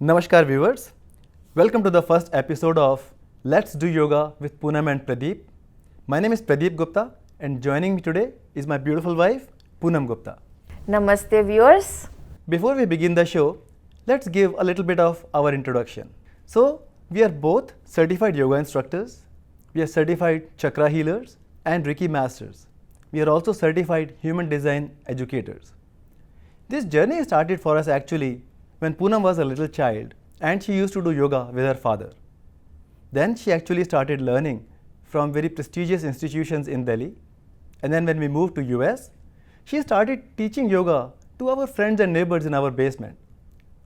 Namaskar viewers, welcome to the first episode of Let's Do Yoga with Poonam and Pradeep. My name is Pradeep Gupta and joining me today is my beautiful wife Poonam Gupta. Namaste viewers. Before we begin the show, let's give a little bit of our introduction. So, we are both certified yoga instructors, we are certified chakra healers and Reiki masters. We are also certified human design educators. This journey started for us actually when Poonam was a little child and she used to do yoga with her father. Then she actually started learning from very prestigious institutions in Delhi. And then when we moved to US, she started teaching yoga to our friends and neighbors in our basement.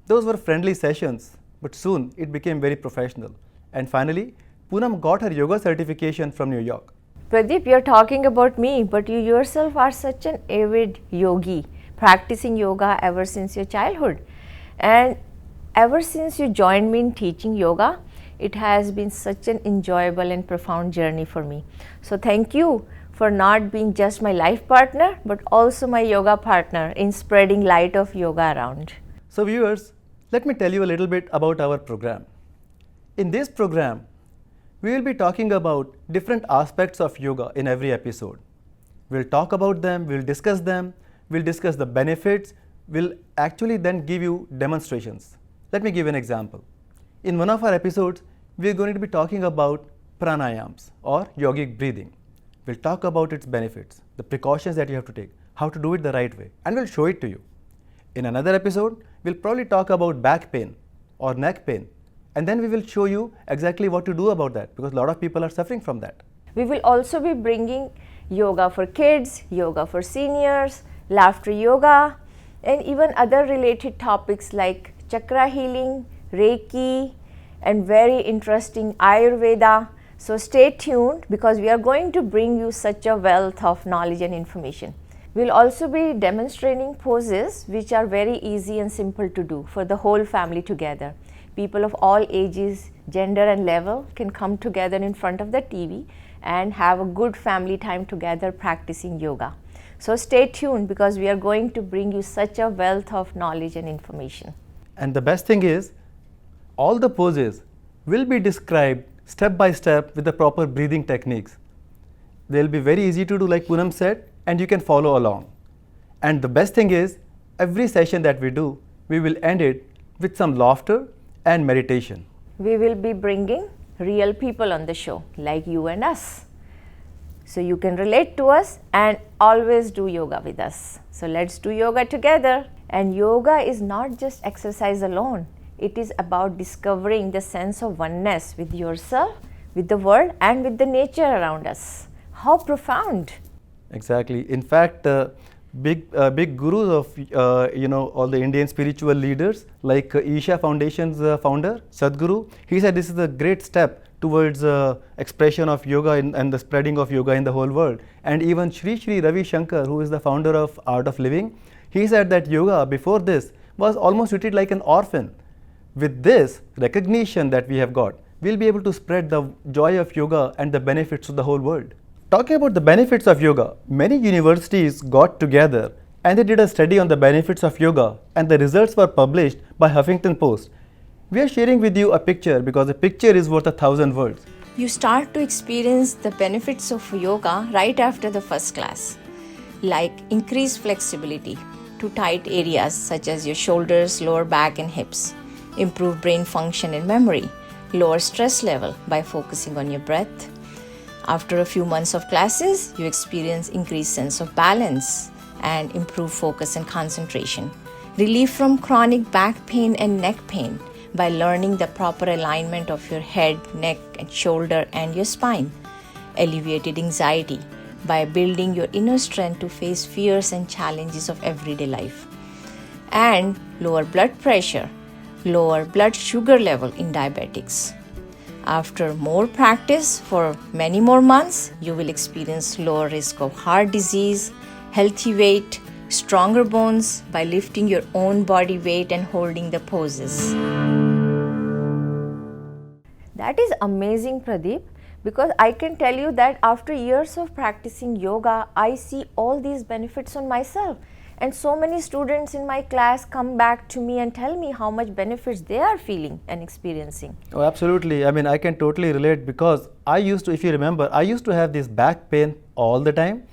Those were friendly sessions, but soon it became very professional. And finally, Poonam got her yoga certification from New York. Pradeep, you're talking about me, but you yourself are such an avid yogi, practicing yoga ever since your childhood. And ever since you joined me in teaching yoga, it has been such an enjoyable and profound journey for me. So thank you for not being just my life partner, but also my yoga partner in spreading light of yoga around. So viewers, let me tell you a little bit about our program. In this program, we will be talking about different aspects of yoga in every episode. We'll talk about them, we'll discuss the benefits, we'll actually then give you demonstrations. Let me give an example. In one of our episodes, we're going to be talking about pranayams or yogic breathing. We'll talk about its benefits, the precautions that you have to take, how to do it the right way, and we'll show it to you. In another episode, we'll probably talk about back pain or neck pain, and then we will show you exactly what to do about that because a lot of people are suffering from that. We will also be bringing yoga for kids, yoga for seniors, laughter yoga, and even other related topics like chakra healing, Reiki, and very interesting Ayurveda. So stay tuned because we are going to bring you such a wealth of knowledge and information. We'll also be demonstrating poses which are very easy and simple to do for the whole family together. People of all ages, gender and level can come together in front of the TV and have a good family time together practicing yoga. So stay tuned because we are going to bring you such a wealth of knowledge and information. And the best thing is, all the poses will be described step by step with the proper breathing techniques. They'll be very easy to do like Poonam said and you can follow along. And the best thing is, every session that we do, we will end it with some laughter and meditation. We will be bringing real people on the show like you and us. So you can relate to us and always do yoga with us. So let's do yoga together. And yoga is not just exercise alone. It is about discovering the sense of oneness with yourself, with the world, and with the nature around us. How profound! Exactly. In fact, big gurus of all the Indian spiritual leaders like Isha Foundation's founder Sadhguru, he said this is a great step towards expression of yoga and the spreading of yoga in the whole world. And even Sri Ravi Shankar, who is the founder of Art of Living, he said that yoga before this was almost treated like an orphan. With this recognition that we have got, we'll be able to spread the joy of yoga and the benefits to the whole world. Talking about the benefits of yoga, many universities got together and they did a study on the benefits of yoga and the results were published by Huffington Post. We are sharing with you a picture because a picture is worth 1,000 words. You start to experience the benefits of yoga right after the first class, like increased flexibility to tight areas such as your shoulders, lower back and hips, improve brain function and memory, lower stress level by focusing on your breath. After a few months of classes, you experience increased sense of balance and improve focus and concentration. Relief from chronic back pain and neck pain by learning the proper alignment of your head, neck and shoulder and your spine. Alleviated anxiety by building your inner strength to face fears and challenges of everyday life. And lower blood pressure, lower blood sugar level in diabetics. After more practice for many more months, you will experience lower risk of heart disease, healthy weight, stronger bones by lifting your own body weight and holding the poses. That is amazing, Pradeep, because I can tell you that after years of practicing yoga, I see all these benefits on myself. And so many students in my class come back to me and tell me how much benefits they are feeling and experiencing. Oh, absolutely. I mean, I can totally relate because I used to, if you remember, I used to have this back pain all the time,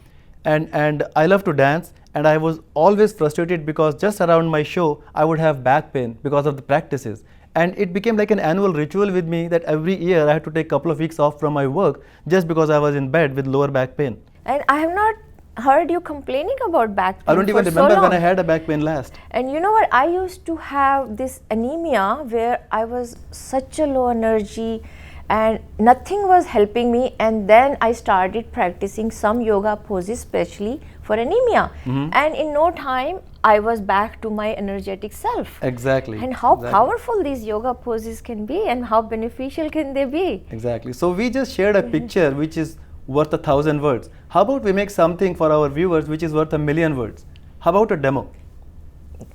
and I love to dance, and I was always frustrated because just around my show I would have back pain because of the practices. And it became like an annual ritual with me that every year I had to take a couple of weeks off from my work just because I was in bed with lower back pain. And I have not heard you complaining about back pain. I don't even for remember so when I long. had a back pain last. And you know what? I used to have this anemia where I was such a low energy and nothing was helping me. And then I started practicing some yoga poses, especially for anemia. And in no time, I was back to my energetic self. Exactly. And how exactly. powerful these yoga poses can be and how beneficial can they be. Exactly. So we just shared a picture which is worth 1,000 words. How about we make something for our viewers which is worth 1,000,000 words? How about a demo?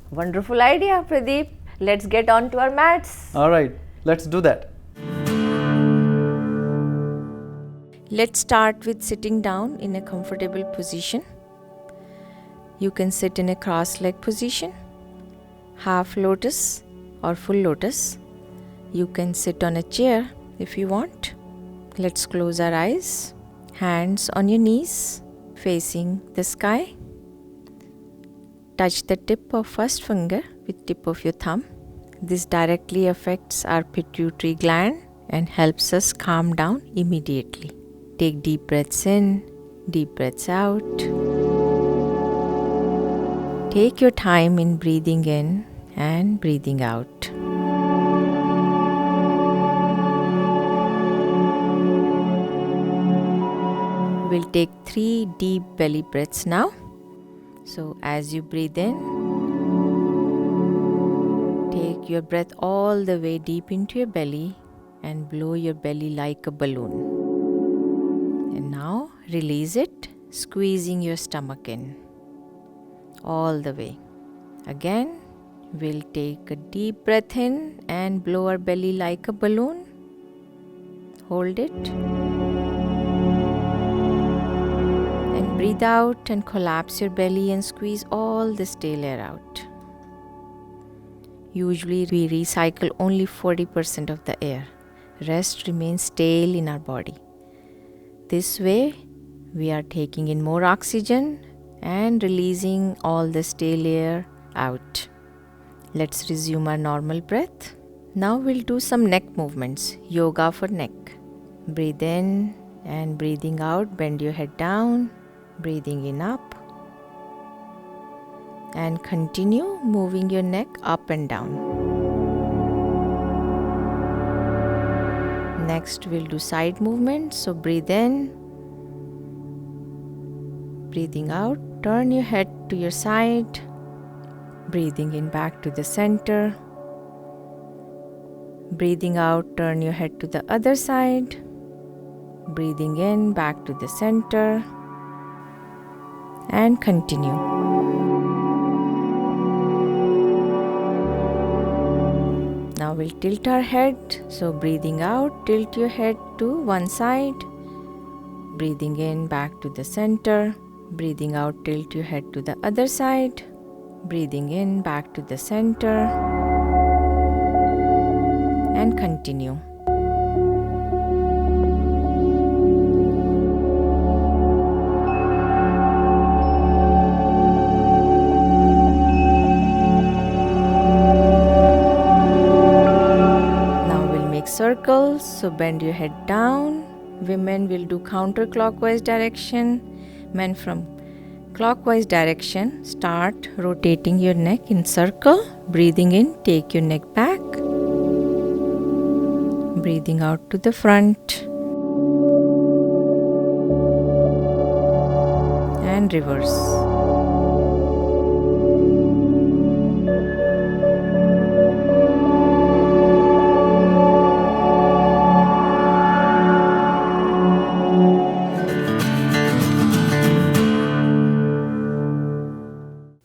Wonderful idea, Pradeep. Let's get on to our mats. All right, let's do that. Let's start with sitting down in a comfortable position. You can sit in a cross-legged position, half lotus or full lotus. You can sit on a chair if you want. Let's close our eyes. Hands on your knees, facing the sky. Touch the tip of first finger with tip of your thumb. This directly affects our pituitary gland and helps us calm down immediately. Take deep breaths in, deep breaths out. Take your time in breathing in and breathing out. We'll take 3 deep belly breaths now. So as you breathe in, take your breath all the way deep into your belly and blow your belly like a balloon. And now release it, squeezing your stomach in all the way. Again, we'll take a deep breath in and blow our belly like a balloon. Hold it. And breathe out and collapse your belly and squeeze all the stale air out. Usually we recycle only 40% of the air. Rest remains stale in our body. This way, we are taking in more oxygen and releasing all the stale air out. Let's resume our normal breath. Now we'll do some neck movements, yoga for neck. Breathe in and breathing out, bend your head down, breathing in up. And continue moving your neck up and down. Next, we'll do side movements. So breathe in, breathing out, turn your head to your side, breathing in back to the center. Breathing out, turn your head to the other side, breathing in back to the center, and continue. Now we'll tilt our head. So breathing out, tilt your head to one side. Breathing in back to the center. Breathing out, tilt your head to the other side. Breathing in back to the center. And continue. Circles, so bend your head down. Women will do counterclockwise direction. Men from clockwise direction. Start rotating your neck in circle. Breathing in, take your neck back. Breathing out to the front. And reverse.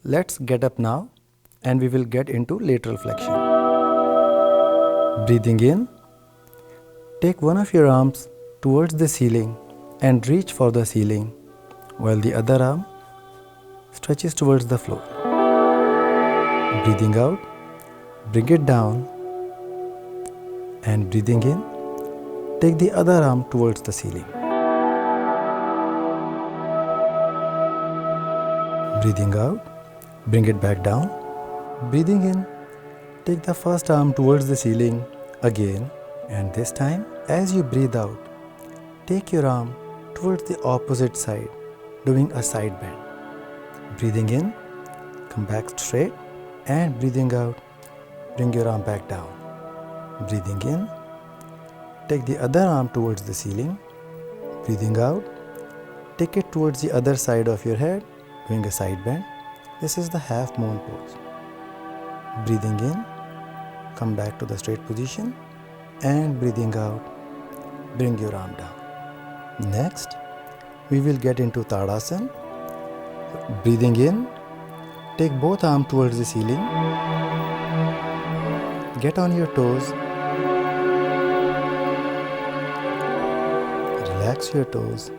Let's get up now and we will get into lateral flexion. Breathing in, take one of your arms towards the ceiling and reach for the ceiling while the other arm stretches towards the floor. Breathing out, bring it down, and breathing in, take the other arm towards the ceiling. Breathing out, bring it back down. Breathing in, take the first arm towards the ceiling again, and this time, as you breathe out, take your arm towards the opposite side, doing a side bend. Breathing in, come back straight, and breathing out, bring your arm back down. Breathing in, take the other arm towards the ceiling. Breathing out, take it towards the other side of your head, doing a side bend. This is the half moon pose. Breathing in, come back to the straight position, and breathing out, bring your arm down. Next, we will get into Tadasana. Breathing in, take both arms towards the ceiling. Get on your toes. Relax your toes.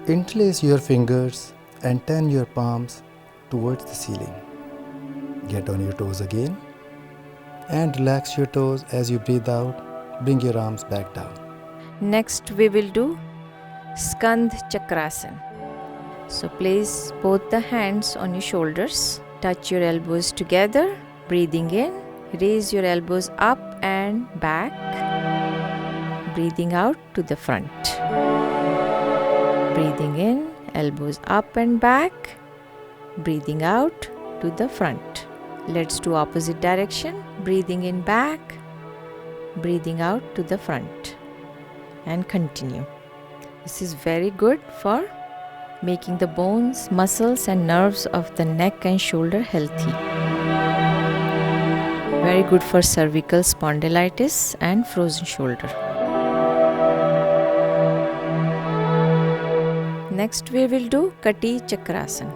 Interlace your fingers and turn your palms towards the ceiling. Get on your toes again and relax your toes as you breathe out. Bring your arms back down. Next, we will do Skandh Chakrasana. So place both the hands on your shoulders. Touch your elbows together. Breathing in, raise your elbows up and back. Breathing out to the front. Breathing in, elbows up and back. Breathing out to the front. Let's do opposite direction. Breathing in back. Breathing out to the front. And continue. This is very good for making the bones, muscles and nerves of the neck and shoulder healthy. Very good for cervical spondylitis and frozen shoulder. Next we will do Kati Chakrasana.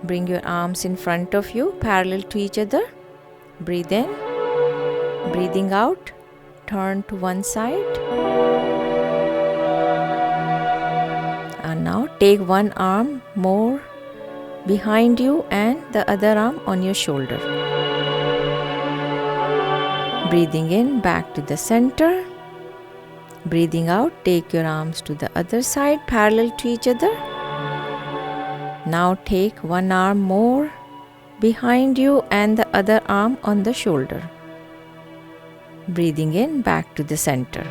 Bring your arms in front of you, parallel to each other. Breathe in. Breathing out, turn to one side. And now take one arm more behind you and the other arm on your shoulder. Breathing in, back to the center. Breathing out, take your arms to the other side, parallel to each other. Now take one arm more behind you and the other arm on the shoulder. Breathing in, back to the center.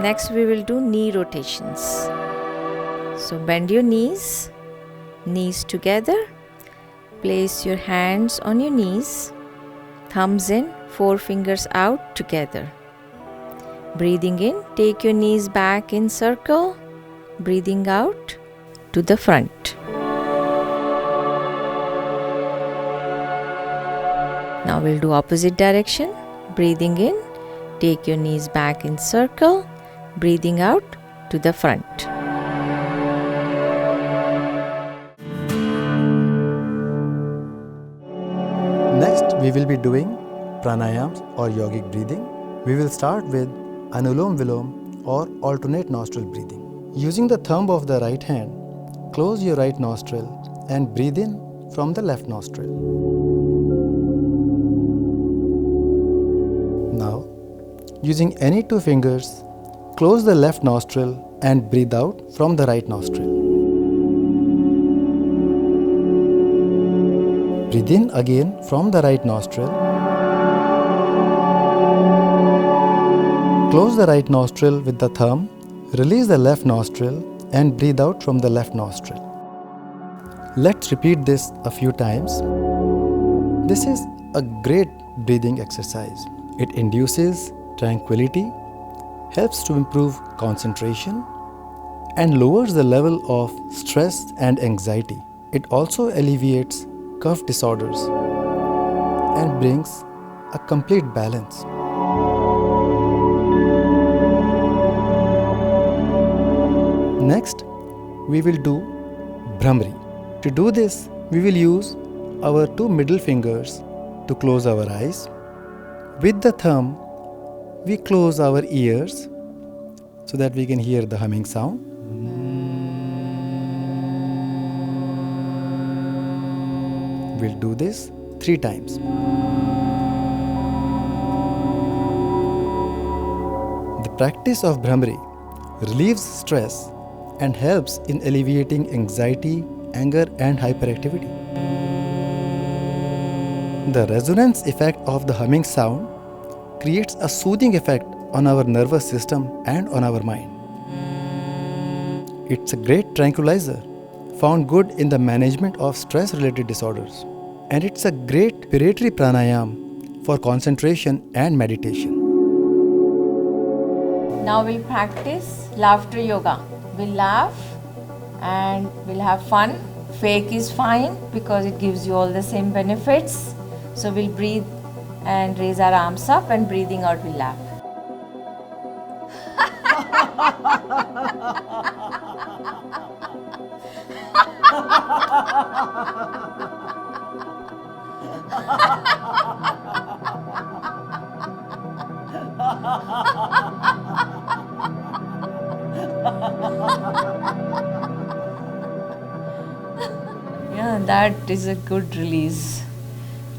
Next we will do knee rotations. So bend your knees, knees together. Place your hands on your knees, thumbs in, forefingers out together. Breathing in, take your knees back in circle. Breathing out to the front. Now we'll do opposite direction. Breathing in, take your knees back in circle. Breathing out to the front. Next, we will be doing pranayams or yogic breathing. We will start with Anulom Vilom or alternate nostril breathing. Using the thumb of the right hand, close your right nostril and breathe in from the left nostril. Now, using any two fingers, close the left nostril and breathe out from the right nostril. Breathe in again from the right nostril. Close the right nostril with the thumb, release the left nostril and breathe out from the left nostril. Let's repeat this a few times. This is a great breathing exercise. It induces tranquility, helps to improve concentration, and lowers the level of stress and anxiety. It also alleviates cough disorders and brings a complete balance. Next, we will do Bhramri. To do this, we will use our two middle fingers to close our eyes. With the thumb, we close our ears so that we can hear the humming sound. We'll do this 3 times. The practice of Bhramari relieves stress and helps in alleviating anxiety, anger, and hyperactivity. The resonance effect of the humming sound creates a soothing effect on our nervous system and on our mind. It's a great tranquilizer, found good in the management of stress-related disorders. And it's a great respiratory pranayam for concentration and meditation. Now we'll practice laughter yoga. We'll laugh and we'll have fun. Fake is fine because it gives you all the same benefits. So we'll breathe and raise our arms up, and breathing out we'll laugh. Yeah, that is a good release.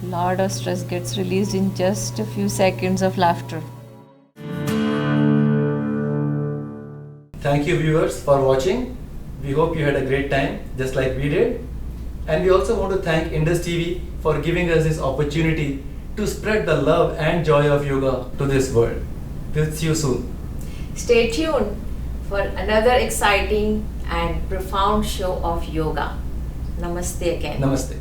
Lot of stress gets released in just a few seconds of laughter. Thank you, viewers, for watching. We hope you had a great time, just like we did. And we also want to thank Indus TV for giving us this opportunity to spread the love and joy of yoga to this world. We'll see you soon. Stay tuned for another exciting and profound show of yoga. Namaste again. Namaste.